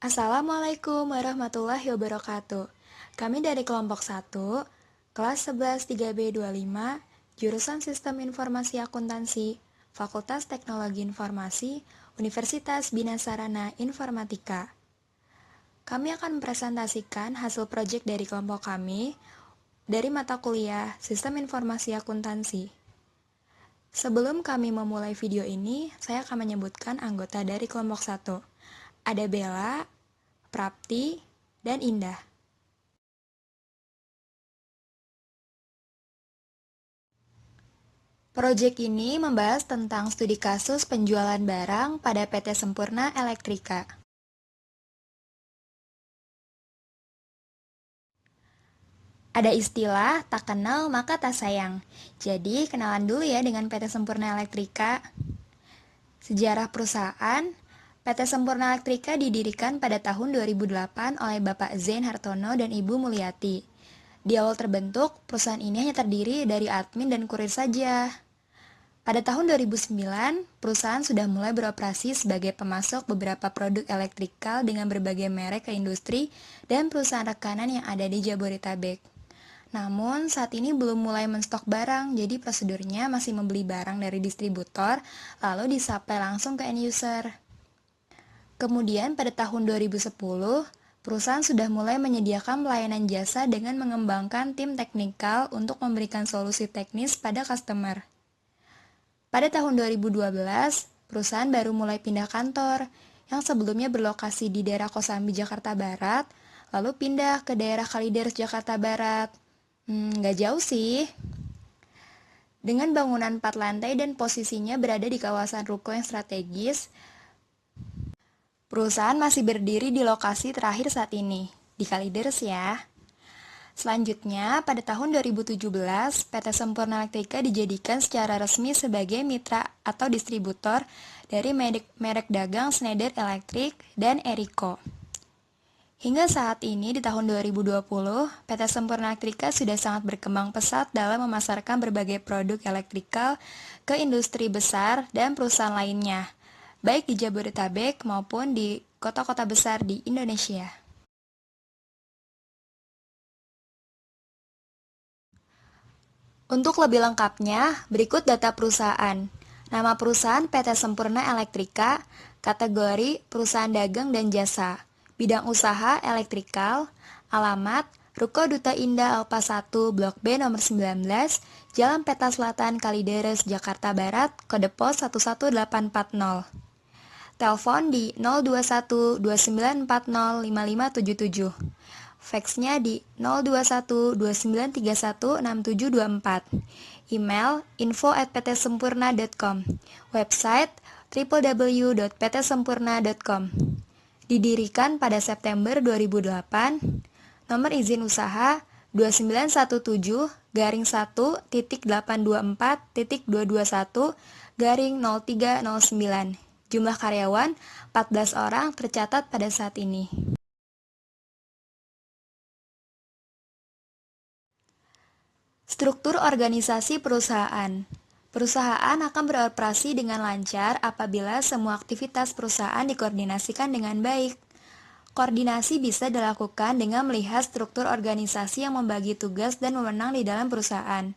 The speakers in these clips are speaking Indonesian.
Assalamualaikum warahmatullahi wabarakatuh. Kami dari kelompok 1, kelas 11 3B25, jurusan Sistem Informasi Akuntansi, Fakultas Teknologi Informasi, Universitas Bina Sarana Informatika. Kami akan mempresentasikan hasil proyek dari kelompok kami dari mata kuliah Sistem Informasi Akuntansi. Sebelum kami memulai video ini, saya akan menyebutkan anggota dari kelompok 1. Ada Bella, Prapti, dan Indah. Proyek ini membahas tentang studi kasus penjualan barang pada PT Sempurna Elektrika. Ada istilah tak kenal maka tak sayang. Jadi kenalan dulu ya dengan PT Sempurna Elektrika. Sejarah perusahaan, PT Sempurna Elektrika didirikan pada tahun 2008 oleh Bapak Zain Hartono dan Ibu Mulyati. Di awal terbentuk, perusahaan ini hanya terdiri dari admin dan kurir saja. Pada tahun 2009, perusahaan sudah mulai beroperasi sebagai pemasok beberapa produk elektrikal dengan berbagai merek ke industri dan perusahaan rekanan yang ada di Jabodetabek. Namun, saat ini belum mulai menstok barang, jadi prosedurnya masih membeli barang dari distributor, lalu disuplai langsung ke end user. Kemudian, pada tahun 2010, perusahaan sudah mulai menyediakan pelayanan jasa dengan mengembangkan tim teknikal untuk memberikan solusi teknis pada customer. Pada tahun 2012, perusahaan baru mulai pindah kantor, yang sebelumnya berlokasi di daerah Kosambi, Jakarta Barat, lalu pindah ke daerah Kalideres, Jakarta Barat. Nggak jauh sih. Dengan bangunan 4 lantai dan posisinya berada di kawasan ruko yang strategis, perusahaan masih berdiri di lokasi terakhir saat ini, di Kalideres ya. Selanjutnya, pada tahun 2017, PT Sempurna Elektrika dijadikan secara resmi sebagai mitra atau distributor dari merek dagang Schneider Electric dan Erico. Hingga saat ini di tahun 2020, PT Sempurna Elektrika sudah sangat berkembang pesat dalam memasarkan berbagai produk elektrikal ke industri besar dan perusahaan lainnya, baik di Jabodetabek maupun di kota-kota besar di Indonesia. Untuk lebih lengkapnya, berikut data perusahaan. Nama perusahaan PT Sempurna Elektrika, kategori perusahaan dagang dan jasa, bidang usaha elektrikal, alamat Ruko Duta Indah Alpa 1 Blok B nomor 19, Jalan Peta Selatan Kalideres, Jakarta Barat, kode pos 11840. Telepon di 021 2940 5577. Faxnya di 021 2931 6724. Email info@ptsempurna.com. Website www.ptsempurna.com. Didirikan pada September 2008. Nomor izin usaha 2917-1.824.221-03009. Jumlah karyawan 14 orang tercatat pada saat ini. Struktur organisasi perusahaan. Perusahaan akan beroperasi dengan lancar apabila semua aktivitas perusahaan dikoordinasikan dengan baik. Koordinasi bisa dilakukan dengan melihat struktur organisasi yang membagi tugas dan wewenang di dalam perusahaan.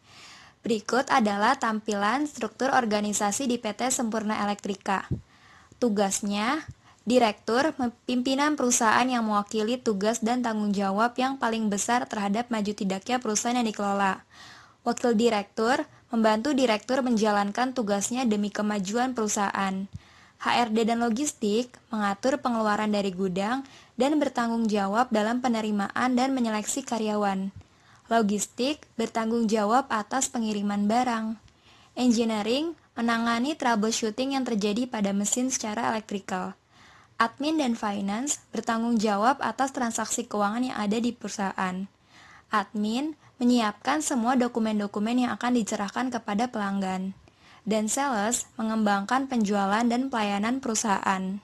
Berikut adalah tampilan struktur organisasi di PT Sempurna Elektrika. Tugasnya, Direktur, pimpinan perusahaan yang mewakili tugas dan tanggung jawab yang paling besar terhadap maju tidaknya perusahaan yang dikelola. Wakil Direktur, membantu Direktur menjalankan tugasnya demi kemajuan perusahaan. HRD dan Logistik, mengatur pengeluaran dari gudang dan bertanggung jawab dalam penerimaan dan menyeleksi karyawan. Logistik, bertanggung jawab atas pengiriman barang. Engineering, menangani troubleshooting yang terjadi pada mesin secara elektrikal. Admin dan Finance bertanggung jawab atas transaksi keuangan yang ada di perusahaan. Admin menyiapkan semua dokumen-dokumen yang akan diserahkan kepada pelanggan. Dan Sales mengembangkan penjualan dan pelayanan perusahaan.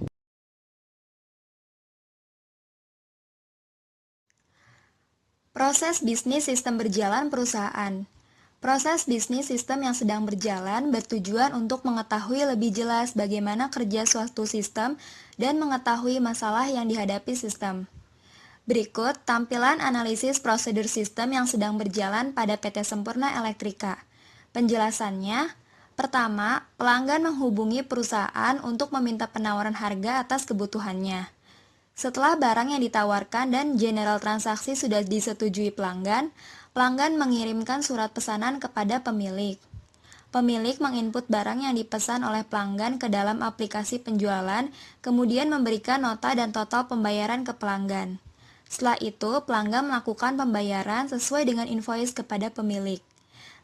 Proses bisnis sistem berjalan perusahaan. Proses bisnis sistem yang sedang berjalan bertujuan untuk mengetahui lebih jelas bagaimana kerja suatu sistem dan mengetahui masalah yang dihadapi sistem. Berikut tampilan analisis prosedur sistem yang sedang berjalan pada PT Sempurna Elektrika. Penjelasannya, pertama, pelanggan menghubungi perusahaan untuk meminta penawaran harga atas kebutuhannya. Setelah barang yang ditawarkan dan general transaksi sudah disetujui pelanggan, pelanggan mengirimkan surat pesanan kepada pemilik. Pemilik menginput barang yang dipesan oleh pelanggan ke dalam aplikasi penjualan, kemudian memberikan nota dan total pembayaran ke pelanggan. Setelah itu, pelanggan melakukan pembayaran sesuai dengan invoice kepada pemilik.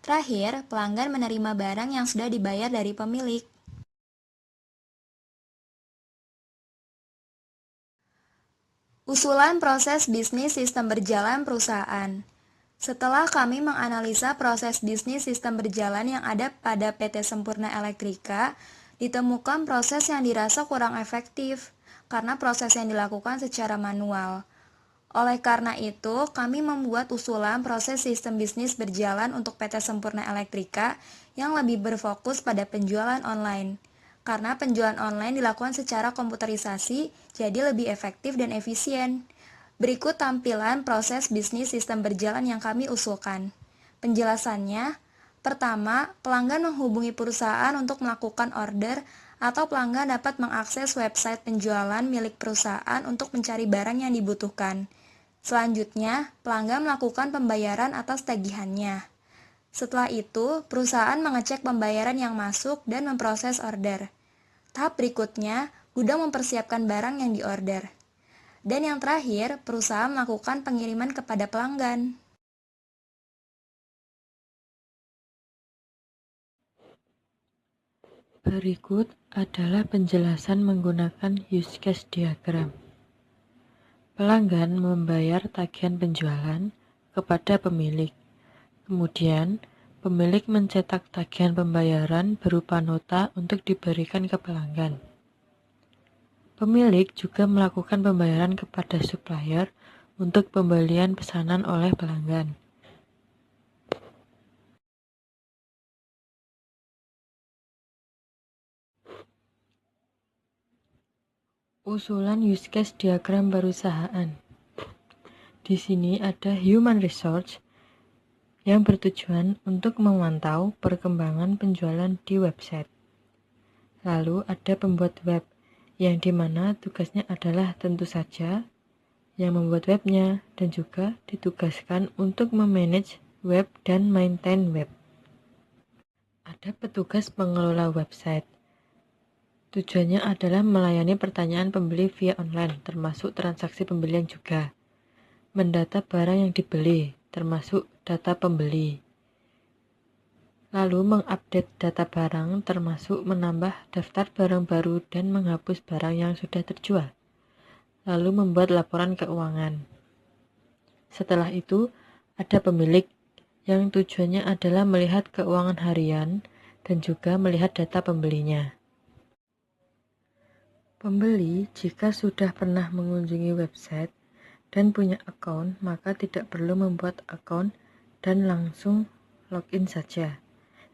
Terakhir, pelanggan menerima barang yang sudah dibayar dari pemilik. Usulan proses bisnis sistem berjalan perusahaan. Setelah kami menganalisa proses bisnis sistem berjalan yang ada pada PT Sempurna Elektrika, ditemukan proses yang dirasa kurang efektif karena proses yang dilakukan secara manual. Oleh karena itu, kami membuat usulan proses sistem bisnis berjalan untuk PT Sempurna Elektrika yang lebih berfokus pada penjualan online. Karena penjualan online dilakukan secara komputerisasi, jadi lebih efektif dan efisien. Berikut tampilan proses bisnis sistem berjalan yang kami usulkan. Penjelasannya, pertama, pelanggan menghubungi perusahaan untuk melakukan order atau pelanggan dapat mengakses website penjualan milik perusahaan untuk mencari barang yang dibutuhkan. Selanjutnya, pelanggan melakukan pembayaran atas tagihannya. Setelah itu, perusahaan mengecek pembayaran yang masuk dan memproses order. Tahap berikutnya, gudang mempersiapkan barang yang diorder. Dan yang terakhir, perusahaan melakukan pengiriman kepada pelanggan. Berikut adalah penjelasan menggunakan use case diagram. Pelanggan membayar tagihan penjualan kepada pemilik. Kemudian, pemilik mencetak tagihan pembayaran berupa nota untuk diberikan ke pelanggan. Pemilik juga melakukan pembayaran kepada supplier untuk pembelian pesanan oleh pelanggan. Usulan use case diagram perusahaan. Di sini ada human resource yang bertujuan untuk memantau perkembangan penjualan di website. Lalu ada pembuat web, yang dimana tugasnya adalah tentu saja yang membuat webnya dan juga ditugaskan untuk memanage web dan maintain web. Ada petugas pengelola website. Tujuannya adalah melayani pertanyaan pembeli via online, termasuk transaksi pembelian juga. Mendata barang yang dibeli, termasuk data pembeli. Lalu mengupdate data barang, termasuk menambah daftar barang baru dan menghapus barang yang sudah terjual. Lalu membuat laporan keuangan. Setelah itu, ada pemilik yang tujuannya adalah melihat keuangan harian dan juga melihat data pembelinya. Pembeli jika sudah pernah mengunjungi website dan punya akun, maka tidak perlu membuat akun dan langsung login saja.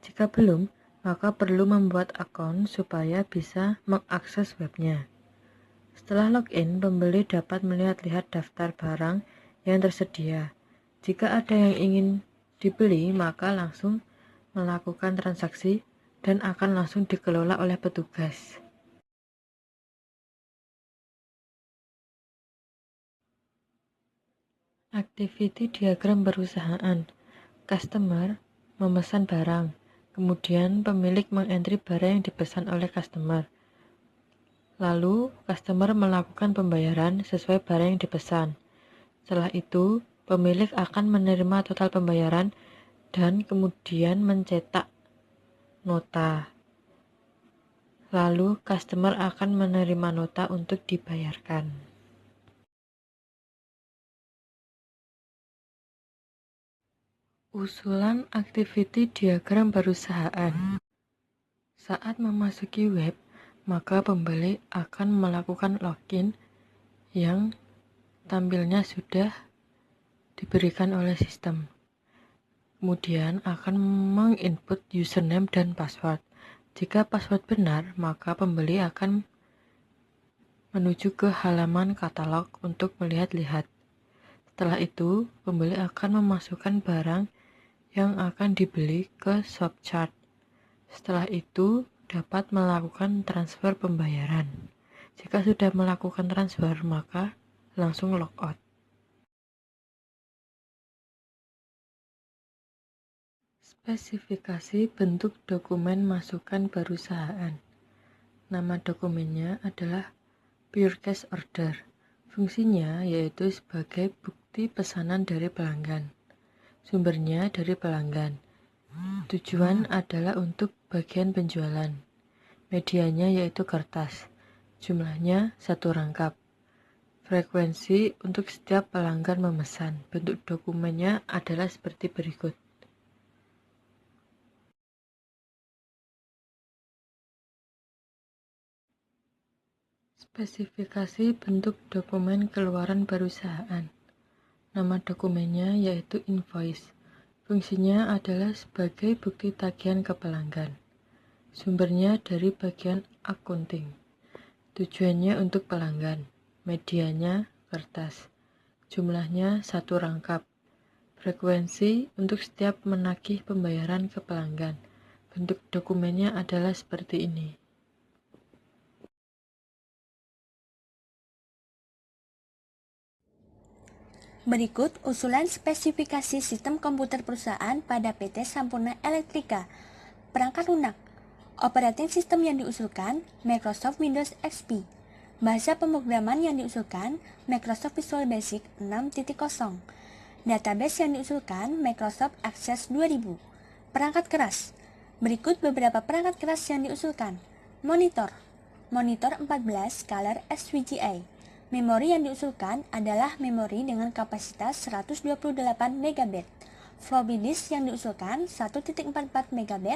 Jika belum, maka perlu membuat akun supaya bisa mengakses webnya. Setelah login, pembeli dapat melihat-lihat daftar barang yang tersedia. Jika ada yang ingin dibeli, maka langsung melakukan transaksi dan akan langsung dikelola oleh petugas. Activity diagram perusahaan. Customer memesan barang, kemudian pemilik mengentri barang yang dipesan oleh customer. Lalu, customer melakukan pembayaran sesuai barang yang dipesan. Setelah itu, pemilik akan menerima total pembayaran dan kemudian mencetak nota. Lalu, customer akan menerima nota untuk dibayarkan. Usulan activity diagram perusahaan. Saat memasuki web, maka pembeli akan melakukan login yang tampilnya sudah diberikan oleh sistem. kemudian akan menginput username dan password. Jika password benar, maka pembeli akan menuju ke halaman katalog untuk melihat-lihat. Setelah itu, pembeli akan memasukkan barang yang akan dibeli ke ShopChart. Setelah itu, dapat melakukan transfer pembayaran. Jika sudah melakukan transfer, maka langsung logout. Spesifikasi bentuk dokumen masukan perusahaan. Nama dokumennya adalah Purchase Order. Fungsinya yaitu sebagai bukti pesanan dari pelanggan. Sumbernya dari pelanggan. Tujuan adalah untuk bagian penjualan. Medianya yaitu kertas. Jumlahnya 1 rangkap. Frekuensi untuk setiap pelanggan memesan. Bentuk dokumennya adalah seperti berikut. Spesifikasi bentuk dokumen keluaran perusahaan. Nama dokumennya yaitu invoice. Fungsinya adalah sebagai bukti tagihan ke pelanggan. Sumbernya dari bagian accounting. Tujuannya untuk pelanggan. Medianya kertas. Jumlahnya 1 rangkap. Frekuensi untuk setiap menagih pembayaran ke pelanggan. Bentuk dokumennya adalah seperti ini. Berikut usulan spesifikasi sistem komputer perusahaan pada PT Sampurna Elektrika. Perangkat lunak. Operating system yang diusulkan Microsoft Windows XP. Bahasa pemrograman yang diusulkan Microsoft Visual Basic 6.0. Database yang diusulkan Microsoft Access 2000. Perangkat keras. Berikut beberapa perangkat keras yang diusulkan. Monitor 14 color SVGA. Memori yang diusulkan adalah memori dengan kapasitas 128 MB. Floppy disk yang diusulkan 1.44 MB.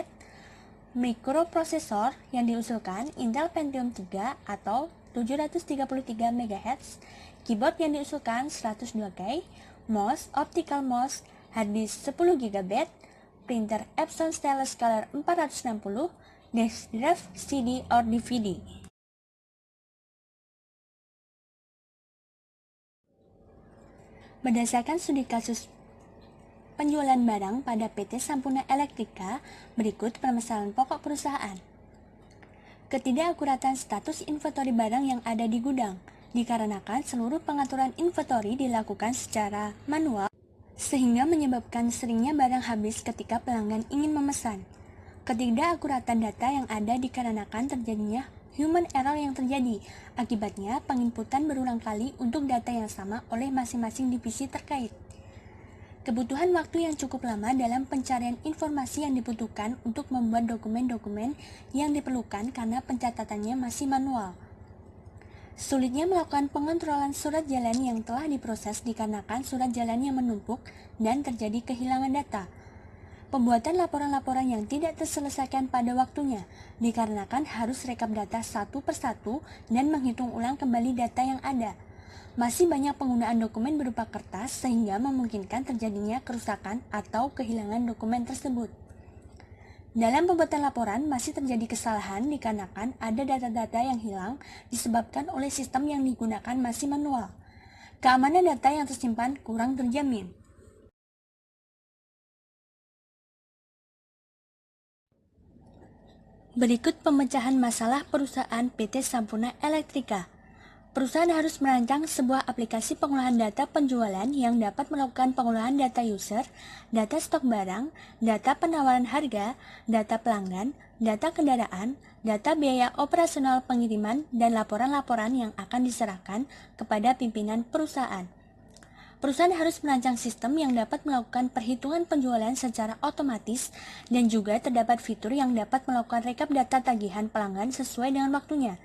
Mikroprosesor yang diusulkan Intel Pentium 3 atau 733 MHz. Keyboard yang diusulkan 102K. Mouse, optical mouse, hard disk 10 GB. Printer Epson Stylus Color 460. Disk drive CD or DVD. Berdasarkan studi kasus penjualan barang pada PT Sampurna Elektrika, berikut permasalahan pokok perusahaan. Ketidakakuratan status inventory barang yang ada di gudang, dikarenakan seluruh pengaturan inventory dilakukan secara manual, sehingga menyebabkan seringnya barang habis ketika pelanggan ingin memesan. Ketidakakuratan data yang ada dikarenakan terjadinya human error yang terjadi. Akibatnya, penginputan berulang kali untuk data yang sama oleh masing-masing divisi terkait. Kebutuhan waktu yang cukup lama dalam pencarian informasi yang dibutuhkan untuk membuat dokumen-dokumen yang diperlukan karena pencatatannya masih manual. Sulitnya melakukan pengontrolan surat jalan yang telah diproses dikarenakan surat jalan yang menumpuk dan terjadi kehilangan data. Pembuatan laporan-laporan yang tidak terselesaikan pada waktunya, dikarenakan harus rekap data satu persatu dan menghitung ulang kembali data yang ada. Masih banyak penggunaan dokumen berupa kertas sehingga memungkinkan terjadinya kerusakan atau kehilangan dokumen tersebut. Dalam pembuatan laporan masih terjadi kesalahan dikarenakan ada data-data yang hilang disebabkan oleh sistem yang digunakan masih manual. Keamanan data yang tersimpan kurang terjamin. Berikut pemecahan masalah perusahaan PT Sampurna Elektrika. Perusahaan harus merancang sebuah aplikasi pengolahan data penjualan yang dapat melakukan pengolahan data user, data stok barang, data penawaran harga, data pelanggan, data kendaraan, data biaya operasional pengiriman, dan laporan-laporan yang akan diserahkan kepada pimpinan perusahaan. Perusahaan harus merancang sistem yang dapat melakukan perhitungan penjualan secara otomatis dan juga terdapat fitur yang dapat melakukan rekap data tagihan pelanggan sesuai dengan waktunya.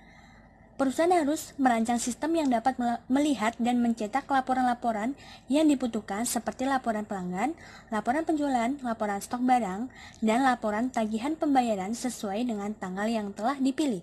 Perusahaan harus merancang sistem yang dapat melihat dan mencetak laporan-laporan yang dibutuhkan seperti laporan pelanggan, laporan penjualan, laporan stok barang, dan laporan tagihan pembayaran sesuai dengan tanggal yang telah dipilih.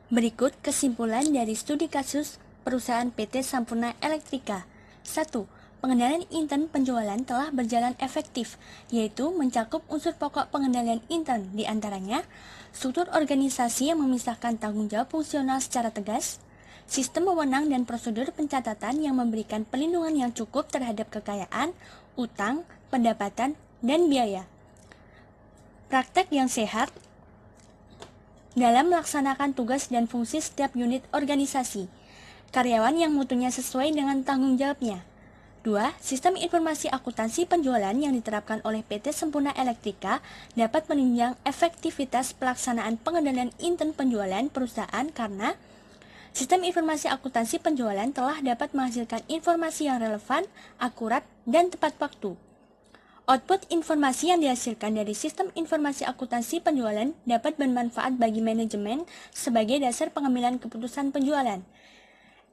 Berikut kesimpulan dari studi kasus perusahaan PT Sampurna Elektrika. 1. Pengendalian intern penjualan telah berjalan efektif, yaitu mencakup unsur pokok pengendalian intern, di antaranya struktur organisasi yang memisahkan tanggung jawab fungsional secara tegas, sistem wewenang dan prosedur pencatatan yang memberikan perlindungan yang cukup terhadap kekayaan, utang, pendapatan, dan biaya. Praktek yang sehat dalam melaksanakan tugas dan fungsi setiap unit organisasi. Karyawan yang mutunya sesuai dengan tanggung jawabnya. 2. Sistem informasi akuntansi penjualan yang diterapkan oleh PT Sampurna Elektrika dapat menunjang efektivitas pelaksanaan pengendalian intern penjualan perusahaan karena sistem informasi akuntansi penjualan telah dapat menghasilkan informasi yang relevan, akurat, dan tepat waktu. Output informasi yang dihasilkan dari sistem informasi akuntansi penjualan dapat bermanfaat bagi manajemen sebagai dasar pengambilan keputusan penjualan.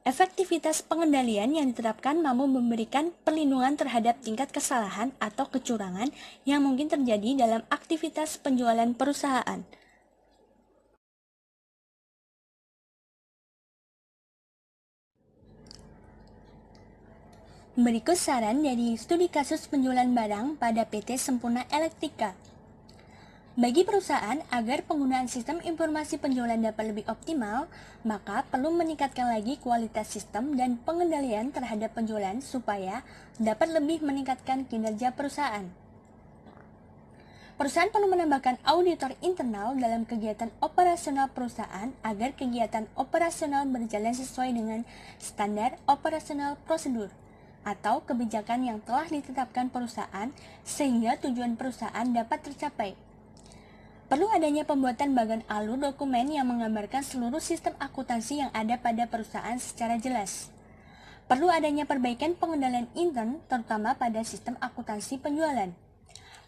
Efektivitas pengendalian yang diterapkan mampu memberikan perlindungan terhadap tingkat kesalahan atau kecurangan yang mungkin terjadi dalam aktivitas penjualan perusahaan. Berikut saran dari studi kasus penjualan barang pada PT Sampurna Elektrika. Bagi perusahaan, agar penggunaan sistem informasi penjualan dapat lebih optimal, maka perlu meningkatkan lagi kualitas sistem dan pengendalian terhadap penjualan supaya dapat lebih meningkatkan kinerja perusahaan. Perusahaan perlu menambahkan auditor internal dalam kegiatan operasional perusahaan agar kegiatan operasional berjalan sesuai dengan standar operasional prosedur atau kebijakan yang telah ditetapkan perusahaan sehingga tujuan perusahaan dapat tercapai. Perlu adanya pembuatan bagan alur dokumen yang menggambarkan seluruh sistem akuntansi yang ada pada perusahaan secara jelas. Perlu adanya perbaikan pengendalian intern, terutama pada sistem akuntansi penjualan.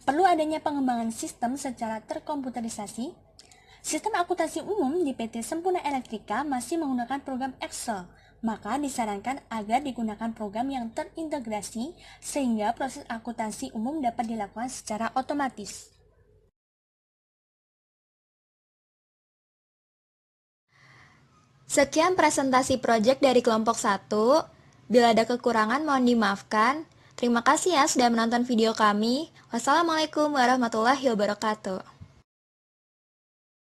Perlu adanya pengembangan sistem secara terkomputerisasi. Sistem akuntansi umum di PT Sampurna Elektrika masih menggunakan program Excel, maka disarankan agar digunakan program yang terintegrasi sehingga proses akuntansi umum dapat dilakukan secara otomatis. Sekian presentasi proyek dari kelompok 1. Bila ada kekurangan mohon dimaafkan. Terima kasih ya sudah menonton video kami. Wassalamualaikum warahmatullahi wabarakatuh.